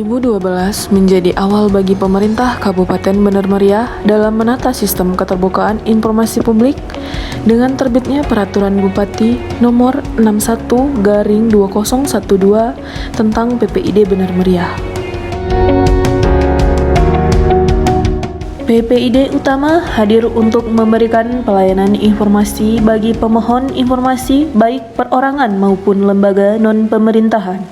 2012 menjadi awal bagi pemerintah Kabupaten Bener Meriah dalam menata sistem keterbukaan informasi publik dengan terbitnya Peraturan Bupati Nomor 61/2012 tentang PPID Bener Meriah. PPID utama hadir untuk memberikan pelayanan informasi bagi pemohon informasi baik perorangan maupun lembaga non-pemerintahan.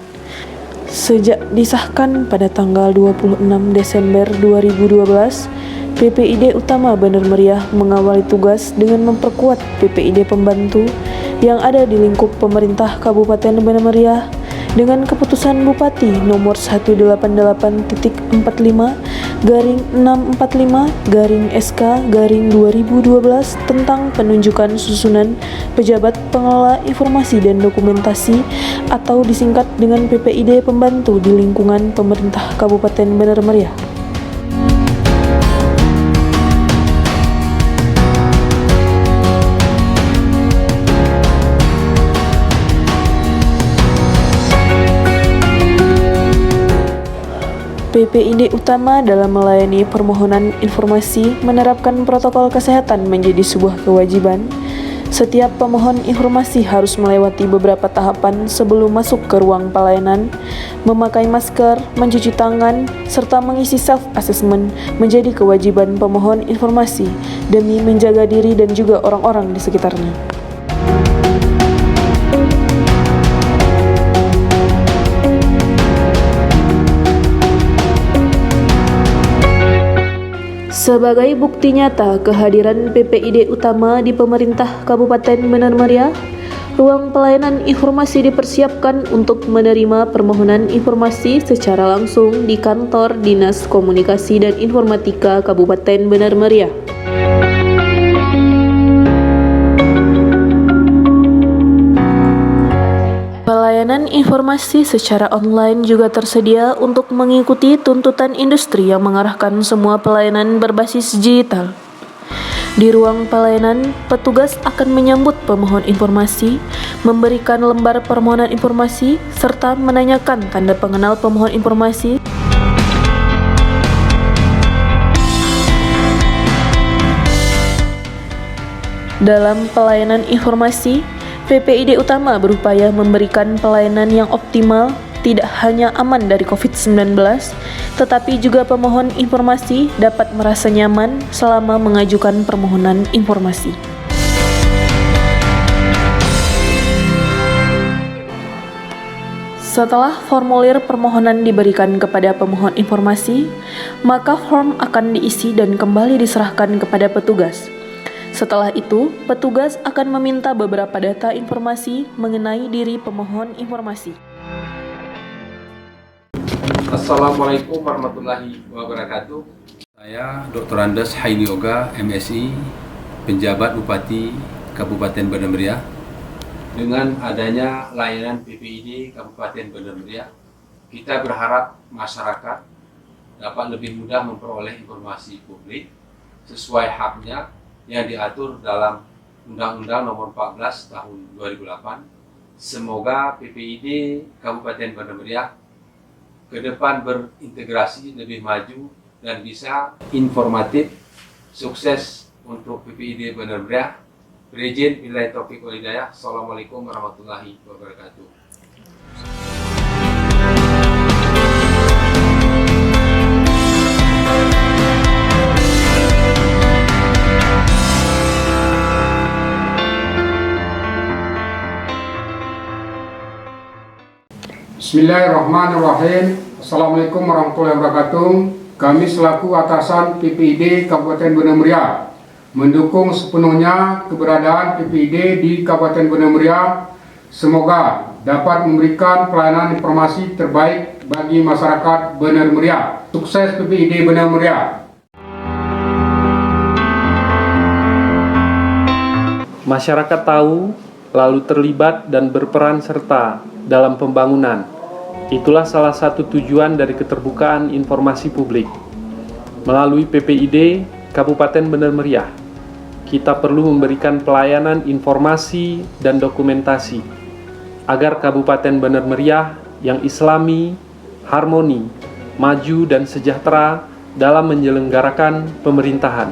Sejak disahkan pada tanggal 26 Desember 2012, PPID utama Bener Meriah mengawali tugas dengan memperkuat PPID pembantu yang ada di lingkup pemerintah Kabupaten Bener Meriah dengan keputusan Bupati nomor 188-645-SK-2012 tentang penunjukan susunan pejabat pengelola informasi dan dokumentasi atau disingkat dengan PPID pembantu di lingkungan pemerintah Kabupaten Bener Meriah. PPID utama dalam melayani permohonan informasi menerapkan protokol kesehatan menjadi sebuah kewajiban. Setiap pemohon informasi harus melewati beberapa tahapan sebelum masuk ke ruang pelayanan, memakai masker, mencuci tangan, serta mengisi self-assessment menjadi kewajiban pemohon informasi demi menjaga diri dan juga orang-orang di sekitarnya. Sebagai bukti nyata kehadiran PPID utama di pemerintah Kabupaten Bener Meriah, ruang pelayanan informasi dipersiapkan untuk menerima permohonan informasi secara langsung di kantor Dinas Komunikasi dan Informatika Kabupaten Bener Meriah. Pelayanan informasi secara online juga tersedia untuk mengikuti tuntutan industri yang mengarahkan semua pelayanan berbasis digital. Di ruang pelayanan, petugas akan menyambut pemohon informasi, memberikan lembar permohonan informasi, serta menanyakan tanda pengenal pemohon informasi. Dalam pelayanan informasi, PPID utama berupaya memberikan pelayanan yang optimal, tidak hanya aman dari COVID-19, tetapi juga pemohon informasi dapat merasa nyaman selama mengajukan permohonan informasi. Setelah formulir permohonan diberikan kepada pemohon informasi, maka form akan diisi dan kembali diserahkan kepada petugas. Setelah itu, petugas akan meminta beberapa data informasi mengenai diri pemohon informasi. Assalamualaikum warahmatullahi wabarakatuh. Saya Dr. Andes Haini Oga, MSI, penjabat Bupati Kabupaten Bener Meriah. Dengan adanya layanan PPID Kabupaten Bener Meriah, kita berharap masyarakat dapat lebih mudah memperoleh informasi publik sesuai haknya yang diatur dalam Undang-Undang Nomor 14 Tahun 2008. Semoga PPID Kabupaten Bener Meriah ke depan berintegrasi lebih maju dan bisa informatif, sukses untuk PPID Bener Meriah. Berizin, billahi taufiq wal hidayah. Assalamualaikum warahmatullahi wabarakatuh. Bismillahirrahmanirrahim. Assalamualaikum warahmatullahi wabarakatuh. Kami selaku atasan PPID Kabupaten Bener Meriah mendukung sepenuhnya keberadaan PPID di Kabupaten Bener Meriah. Semoga dapat memberikan pelayanan informasi terbaik bagi masyarakat Bener Meriah. Sukses PPID Bener Meriah. Masyarakat tahu, lalu terlibat dan berperan serta dalam pembangunan. Itulah salah satu tujuan dari keterbukaan informasi publik. Melalui PPID Kabupaten Bener Meriah, kita perlu memberikan pelayanan informasi dan dokumentasi agar Kabupaten Bener Meriah yang islami, harmoni, maju, dan sejahtera dalam menyelenggarakan pemerintahan.